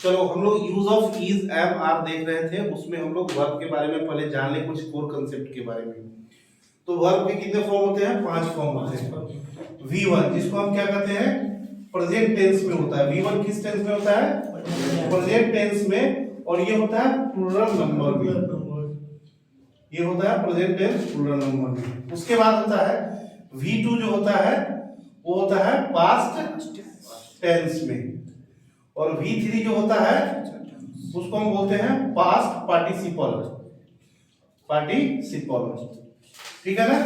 चलो हम लोग use of is am are देख रहे थे, उसमें हम लोग वर्ब के बारे में पहले जान ले कुछ कोर कंसेप्ट के बारे में। तो वर्ब के कितने फॉर्म होते हैं? 5 फॉर्म होते हैं। V1 जिसको हम क्या कहते हैं? प्रेजेंट टेंस में होता है। V1 किस टेंस में होता है? प्रेजेंट टेंस में। और ये होता है प्लूरल नंबर में, ये होता है प्रेजेंट टेंस प्लूरल नंबर में। उसके बाद होता है V2 जो होता है वो होता है पास्ट टेंस में। और V3 जो होता है उसको हम बोलते हैं पास्ट पार्टिसिपल, ठीक है ना।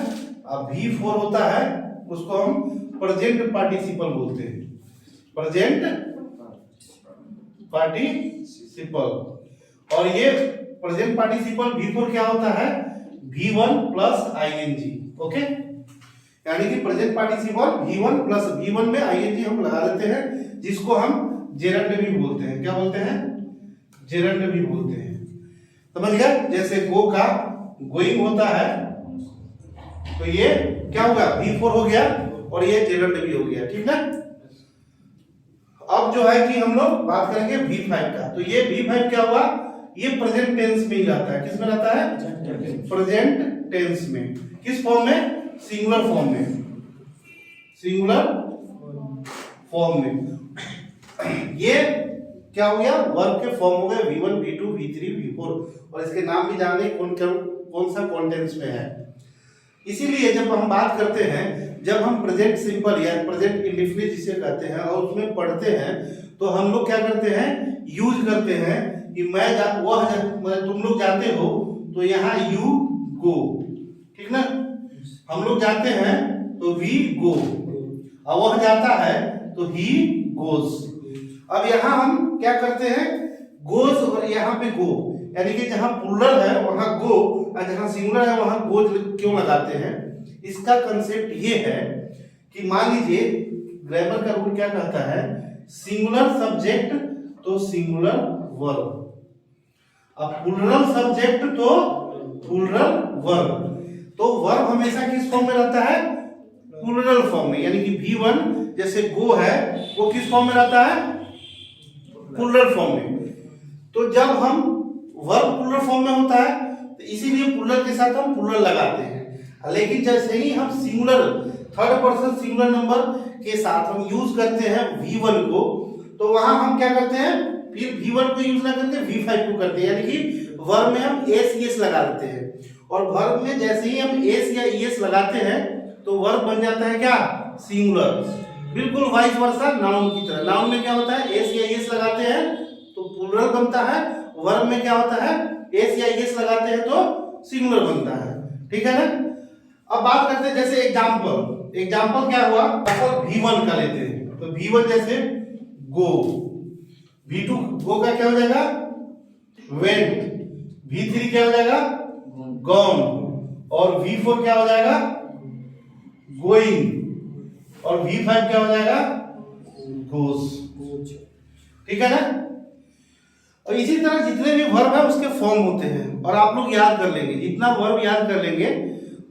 अब V4 होता है उसको हम प्रेजेंट पार्टिसिपल बोलते हैं, प्रेजेंट पार्टिसिपल। और ये प्रेजेंट पार्टिसिपल V4 क्या होता है? V1 plus ing। ओके, यानी कि present participle V1 plus V1 में ing हम लगा देते हैं, जिसको हम जेरंड भी बोलते हैं। क्या बोलते हैं? जेरंड भी बोलते हैं। समझ गए? जैसे गो का गोइंग होता है, तो ये क्या होगा? V4 हो गया और ये जेरंड भी हो गया, ठीक ना। अब जो है कि हम लोग बात करेंगे V5 का। तो ये V5 क्या हुआ? ये प्रेजेंट टेंस में ही रहता है। किस में रहता है? प्रेजेंट टेंस में। किस फॉर्म में? सिंगुलर फॉर्म में, सिंगुलर फॉर्म में। ये क्या हो गया? वर्ब के फॉर्म हो गए V1 V2 V3 V4। और इसके नाम भी जाने कौन सा कॉन्टेंट्स में है। इसीलिए जब हम बात करते हैं, जब हम प्रेजेंट सिंपल या प्रेजेंट इंडेफिनिट जिसे कहते हैं और उसमें पढ़ते हैं, तो हम लोग क्या करते हैं? यूज करते हैं कि तुम लोग जाते हो तो यहाँ यू गो, ठीक ना। हम लोग जाते हैं तो वी गो, और वह जाता है तो ही गोज। अब यहाँ हम क्या करते हैं? गोज और यहाँ पे गो, यानी कि जहां प्लूरल है वहां गो और जहां सिंगुलर है वहां गोज क्यों लगाते हैं? इसका कंसेप्ट ये है कि मान लीजिए ग्रामर का रूल क्या कहता है? सिंगुलर सब्जेक्ट तो सिंगुलर वर्ब, अब प्लूरल सब्जेक्ट तो प्लूरल वर्ब। तो वर्ब हमेशा किस फॉर्म में रहता है? प्लूरल फॉर्म में। यानी कि V1 जैसे गो है वो किस फॉर्म में रहता है? प्लूरल फॉर्म में। तो जब हम वर्ब प्लूरल फॉर्म में होता है तो इसीलिए प्लूरल के साथ हम प्लूरल लगाते हैं। लेकिन जैसे ही हम singular third person singular number के साथ हम यूज करते हैं V1 को, तो वहां हम क्या करते हैं? फिर V1 को यूज ना करके V5 को करते हैं। यानी कि वर्ब में हम s es लगा देते हैं, और वर्ब में जैसे ही हम s या es लगाते हैं तो वर्ब बन जाता है क्या? सिंगुलर। बिल्कुल वाइस वर्सा नाउन की तरह। नाउन में क्या होता है? s या es लगाते हैं तो प्लूरल बनता है, वर्ब में क्या होता है? s या es लगाते हैं तो सिंगुलर बनता है, ठीक है ना। अब बात करते हैं जैसे एग्जांपल क्या हुआ? V1 का लेते हैं। तो V1 जैसे गो, V2 गो का क्या हो जाएगा? वेंट, V3 क्या हो जाएगा? गॉन, और V4 क्या हो जाएगा? गोइंग, और V5 क्या हो जाएगा? गोस, ठीक है ना। और इसी तरह जितने भी वर्ब है उसके फॉर्म होते हैं, और आप लोग याद कर लेंगे। जितना वर्ब याद कर लेंगे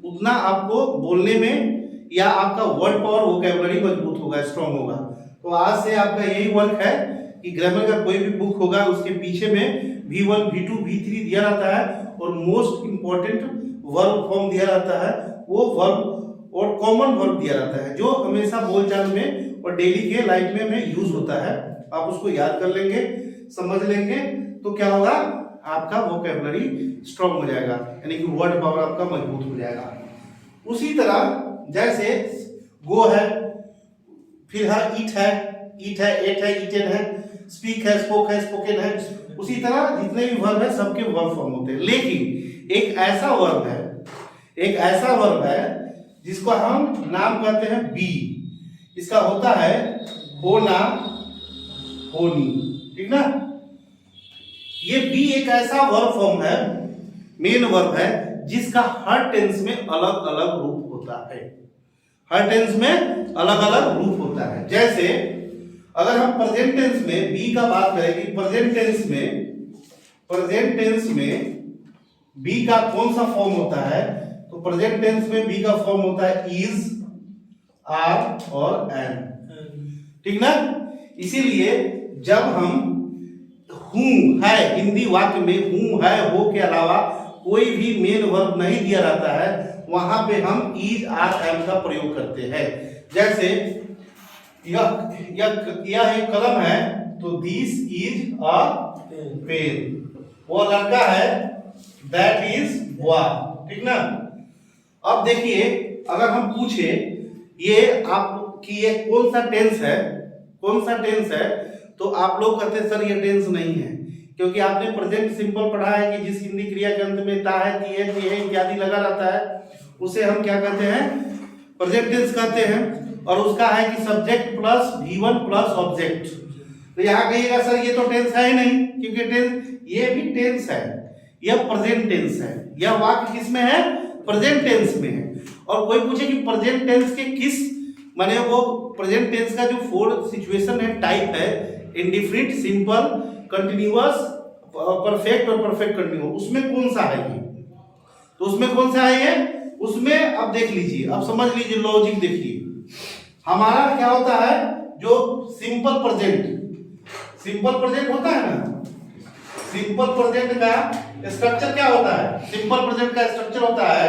उतना आपको बोलने में या आपका वर्ड पावर वोकैबुलरी मजबूत होगा, स्ट्रांग होगा। तो आज से आपका यही वर्क है कि ग्रामर का कोई भी बुक होगा उसके पीछे में V1 V2 V3 दिया रहता है, और मोस्ट इंपॉर्टेंट वर्ब फॉर्म दिया रहता है। वो वर्ब और कॉमन वर्ब दिया रहता है जो हमेशा बोलचाल में और डेली के लाइफ में यूज होता है। आप उसको याद कर लेंगे, समझ लेंगे, तो क्या होगा? आपका वोकैबुलरी स्ट्रांग हो जाएगा, यानी कि वर्ड पावर आपका मजबूत हो जाएगा। उसी तरह जैसे गो है, फिर है ईट है, एट है, ईटेन है, स्पीक है, स्पोक है, स्पोकन है। उसी तरह जितने भी वर्ब है सबके वर्ब फॉर्म होते हैं। लेकिन एक ऐसा वर्ब है जिसको हम नाम कहते हैं बी। इसका होता है होना, होनी, ठीक ना। ये बी एक ऐसा वर्ब फॉर्म है, मेन वर्ब है, जिसका हर टेंस में अलग अलग रूप होता है। हर टेंस में अलग अलग रूप होता है। जैसे अगर हम प्रेजेंट टेंस में बी का बात करें कि प्रेजेंट टेंस में बी का कौन सा फॉर्म होता है, तो प्रेजेंट टेंस में बी का फॉर्म होता है इज, आर और एन, ठीक ना। इसीलिए जब हम हूँ है, हिंदी वाक्य में हूँ है हो के अलावा कोई भी मेन वर्ब नहीं दिया रहता है, वहां पे हम इज आर एम का प्रयोग करते हैं। जैसे यह एक कलम है, तो दिस इज अ पेन। वो लड़का है, दैट इज बॉय। ठीक ना। अब देखिए, अगर हम पूछे ये आप कि ये कौन सा टेंस है, कौन सा टेंस है, तो आप लोग कहते हैं सर ये टेंस नहीं है, क्योंकि आपने प्रेजेंट सिंपल पढ़ा है कि जिस हिंदी क्रिया के अंत में ता है, ती है, ती है इत्यादि लगा रहता है, उसे हम क्या कहते हैं, प्रेजेंट टेंस कहते हैं। और उसका है कि subject plus V1 plus object. तो यहाँ कहिएगा सर ये तो टेंस है ही नहीं, क्योंकि टेंस ये भी टेंस है, यह प्रेजेंट टेंस है, यह वाक्य किसमें है, प्रेजेंट टेंस में है। और कोई पूछे कि प्रेजेंट टेंस के किस, माने वो प्रेजेंट टेंस का जो 4 सिचुएशन है, टाइप है, इंडिफिनिट, सिंपल, कंटिन्यूअस, परफेक्ट और परफेक्ट कंटिन्यूअस, उसमें कौन सा है ये, तो उसमें कौन सा है ये, उसमें अब देख लीजिए, अब समझ लीजिए, लॉजिक देखिए। हमारा क्या होता है, जो सिंपल प्रेजेंट, सिंपल प्रेजेंट होता है ना, सिंपल प्रेजेंट का स्ट्रक्चर क्या होता है, सिंपल प्रेजेंट का स्ट्रक्चर होता है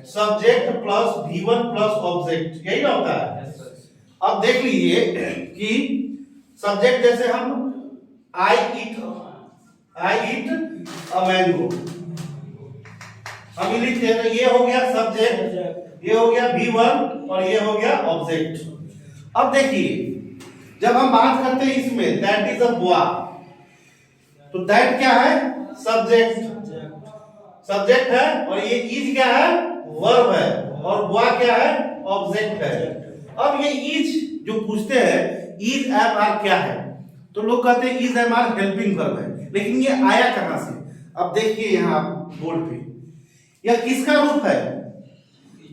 subject plus V1 plus object, यही ना होता है। अब देख लीजिए कि सब्जेक्ट जैसे हम आई ईट अ मैंगो हम लिखते हैं, तो ये हो गया सब्जेक्ट, ये हो गया V1 और ये हो गया ऑब्जेक्ट। अब देखिए, जब हम बात करते हैं इसमें दैट इज अ बॉय, तो दैट क्या है, सब्जेक्ट, सब्जेक्ट है, और ये इज क्या है, वर्ब है, और बॉय क्या है, ऑब्जेक्ट है। अब ये इज जो पूछते हैं, इज एम आर क्या है, तो लोग कहते हैं is am are helping verb है, लेकिन ये आया कहां से। अब देखिए यहाँ बोर्ड पे, यह किसका रूप है,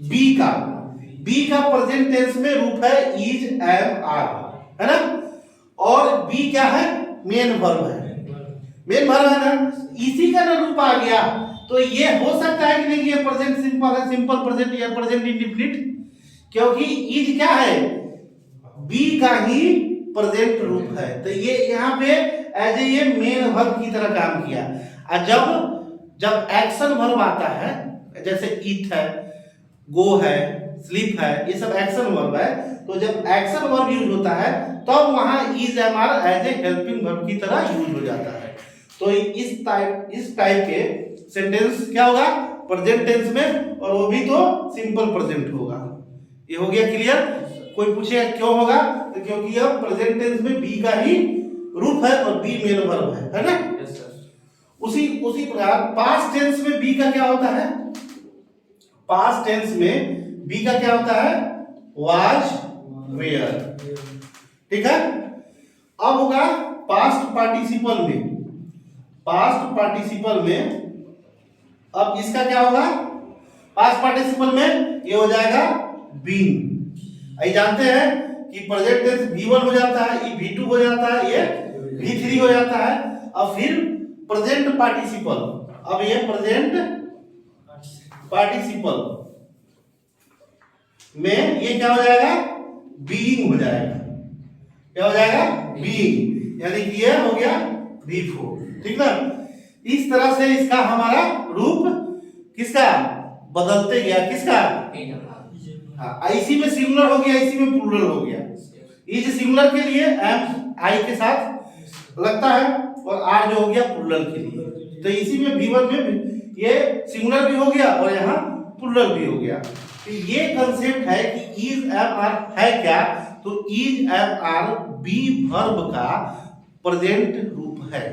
बी का, बी का प्रेजेंट टेंस में रूप है इज एम आर, है ना। और बी क्या है, मेन वर्ब है, मेन वर्ब है ना, इसी का ना रूप आ गया, तो ये हो सकता है कि नहीं ये प्रेजेंट सिंपल है, सिंपल प्रेजेंट या प्रेजेंट इंडेफिनिट, क्योंकि इज क्या है, बी का ही प्रेजेंट रूप है, तो ये यहाँ पे एज ए ये मेन वर्ब की तरह काम किया। और जब एक्शन वर्ब आता है, जैसे ईट है, गो है, स्लीप है, ये सब एक्शन वर्ब है, तो जब एक्शन वर्ब यूज होता है तब तो वहां is am are as a helping verb की तरह यूज हो जाता है। तो इस टाइप के सेंटेंस क्या होगा, प्रेजेंट टेंस में, और वो भी तो सिंपल प्रेजेंट होगा। ये हो गया क्लियर। कोई पूछे क्यों होगा, तो क्योंकि यह प्रेजेंट टेंस में बी का ही रूप है और बी मेन वर्ब है ना। Yes sir. उसी प्रकार पास्ट टेंस में बी का क्या होता है, पास्ट टेंस में बी का क्या होता है, वाज, वेयर। ठीक है। अब होगा पास्ट पार्टिसिपल में, पास्ट पार्टिसिपल में अब इसका क्या होगा, पास्ट पार्टिसिपल में ये हो जाएगा बीन। ये जानते हैं कि प्रेजेंट टेंस V1 हो जाता है, ये V2 हो जाता है, ये V3 हो जाता है। अब फिर प्रेजेंट पार्टिसिपल, अब ये प्रेजेंट पार्टिसिपल में ये क्या हो जाएगा, बीइंग हो जाएगा, क्या हो जाएगा, बीइंग, यानी कि ये हो गया V4। ठीक ना। इस तरह से इसका हमारा रूप किसका बदलते गया, किसका, हाँ, इसी में सिंगुलर हो गया, इसी में प्लूरल हो गया। इज सिंगुलर के लिए एम आई के साथ लगता है, और आर जो हो गया प्लूरल के लिए। तो इसी में V1 में ये सिंगुलर भी हो गया और यहाँ प्लूरल भी हो गया। तो ये कंसेप्ट है कि इज एम आर है क्या, तो is am are be verb का प्रेजेंट रूप है।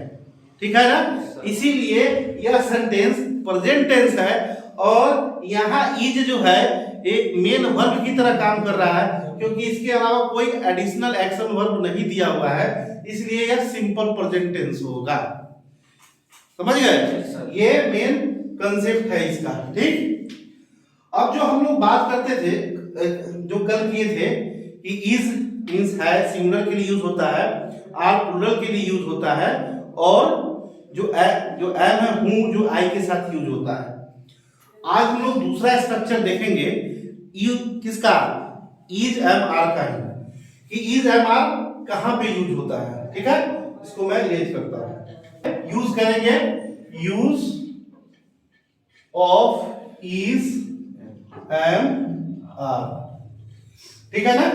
ठीक है ना। इसीलिए यह सेंटेंस प्रेजेंट टेंस है, और यहाँ इज जो है एक मेन वर्ब की तरह काम कर रहा है, क्योंकि इसके अलावा कोई एडिशनल एक्शन वर्ब नहीं दिया हुआ है, इसलिए यह सिंपल प्रेजेंट टेंस होगा। समझ गए, ये मेन कंसेप्ट है इसका। ठीक। अब जो हम लोग बात करते थे, जो कल किए थे कि इज मींस है सिंगुलर के लिए यूज होता है, आर प्लूरल के लिए यूज होता है, और जो एम है हूं जो आई के साथ यूज होता है। आज हम लोग दूसरा स्ट्रक्चर देखेंगे, किसका, इज एम आर का ही, कि इज एम आर कहां पे यूज होता है। ठीक है, इसको मैं इरेज करता हूं। यूज करेंगे, use of is am are, ठीक है ना।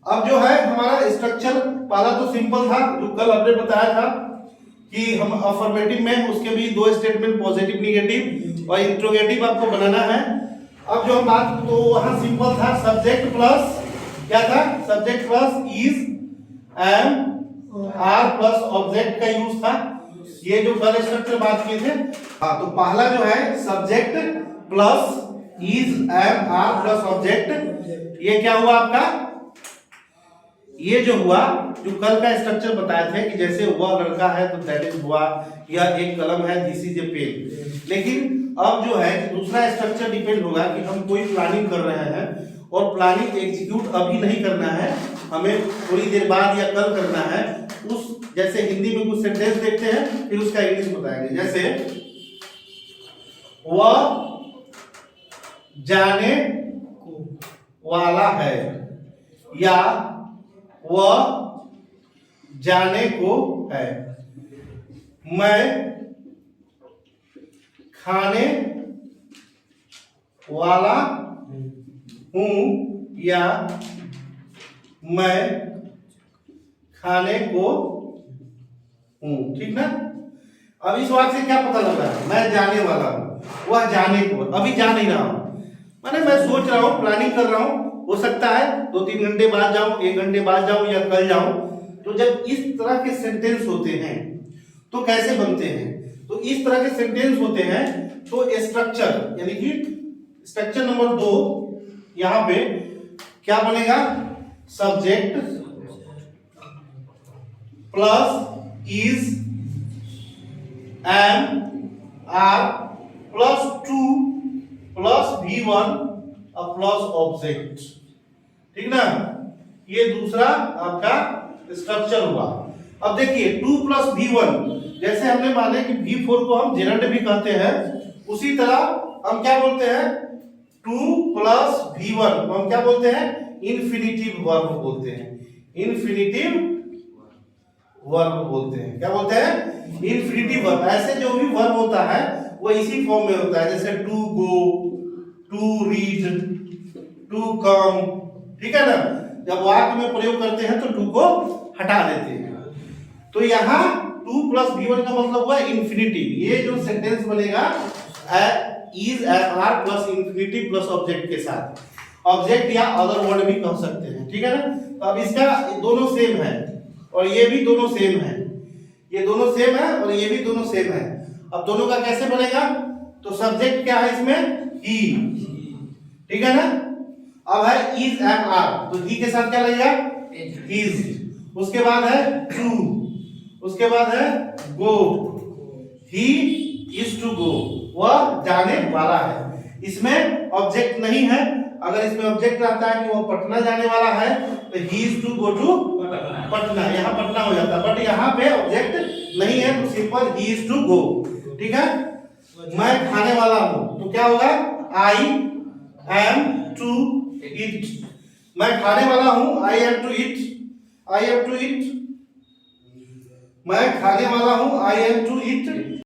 अब जो है हमारा स्ट्रक्चर पहला तो सिंपल था, जो कल हमने बताया था कि हम अफर्मेटिव में उसके भी दो स्टेटमेंट पॉजिटिव निगेटिव और इंट्रोगेटिव आपको बनाना है। अब जो हम बात, तो वहां सिंपल था, सब्जेक्ट प्लस क्या था, subject plus is am are plus object का यूज था। ये जो कल स्ट्रक्चर बात किए थे, हाँ, तो पहला जो है subject plus is am are plus object, ये क्या हुआ आपका, ये जो हुआ, जो कल का स्ट्रक्चर बताए थे कि जैसे वह लड़का है तो दैट इज हुआ, या एक कलम है दिस इज ए पेन। लेकिन अब जो है कि दूसरा स्ट्रक्चर डिपेंड होगा कि हम कोई प्लानिंग कर रहे हैं और प्लानिंग एग्जीक्यूट अभी नहीं करना है, हमें थोड़ी देर बाद या कल करना है। उस जैसे हिंदी में कुछ सेंटेंस देखते हैं, फिर उसका इंग्लिश बताएंगे। जैसे वह जाने वाला है, या वह जाने को है, मैं खाने वाला हूं, या मैं खाने को हूं, ठीक ना। अब इस बात से क्या पता लग रहा है, मैं जाने वाला हूं, वह जाने को, अभी जा नहीं रहा हूं, माने मैं सोच रहा हूं, प्लानिंग कर रहा हूं, हो सकता है 2-3 घंटे बाद जाऊं, 1 घंटे बाद जाऊं या कल जाऊं। तो जब इस तरह के सेंटेंस होते हैं तो कैसे बनते हैं, तो इस तरह के सेंटेंस होते हैं तो स्ट्रक्चर, यानी कि स्ट्रक्चर नंबर 2 यहां पे क्या बनेगा, subject plus is am are plus 2 plus V1 और प्लस ऑब्जेक्ट, ठीक ना। ये दूसरा आपका स्ट्रक्चर हुआ। अब देखिए 2 प्लस V1, जैसे हमने माने कि V4 को हम जेरंड भी कहते हैं, उसी तरह हम क्या बोलते हैं, 2 प्लस V1 को हम क्या बोलते हैं, इन्फिनिटिव वर्ब बोलते हैं, इन्फिनिटिव वर्ब बोलते हैं, क्या बोलते हैं, इन्फिनिटिव वर्ब। ऐसे जो भी वर्ब होता है वो इसी फॉर्म में होता है, जैसे to go, to read, to come, ठीक है ना। जब वाक्य में प्रयोग करते हैं तो टू को हटा देते हैं। तो यहाँ 2 प्लस V1 का मतलब हुआ इन्फिनिटिव। ये जो सेंटेंस बनेगा is am are plus infinitive plus object के साथ, ऑब्जेक्ट या अदर वर्ड भी कह सकते हैं, ठीक है ना। तो अब इसका दोनों सेम है और ये भी दोनों सेम है, ये दोनों सेम है और ये भी दोनों सेम है। अब दोनों का कैसे बनेगा, तो सब्जेक्ट क्या है इसमें, ही, ठीक है ना। अब है इज एम आर, तो ही के साथ क्या लगेगा, इज, उसके बाद है टू, उसके बाद है गो, ही इज टू गो, वह जाने वाला है। इसमें ऑब्जेक्ट नहीं है, अगर इसमें ऑब्जेक्ट रहता है कि वह पटना जाने वाला है तो he is to go to Patna, यहाँ पटना हो जाता, बट यहाँ पे ऑब्जेक्ट नहीं है तो simple he is to go, ठीक है। मैं खाने वाला हूं तो क्या होगा, आई एम टू इट, मैं खाने वाला हूं, I am to eat, I am to eat, मैं खाने वाला हूं, आई एम टू इट।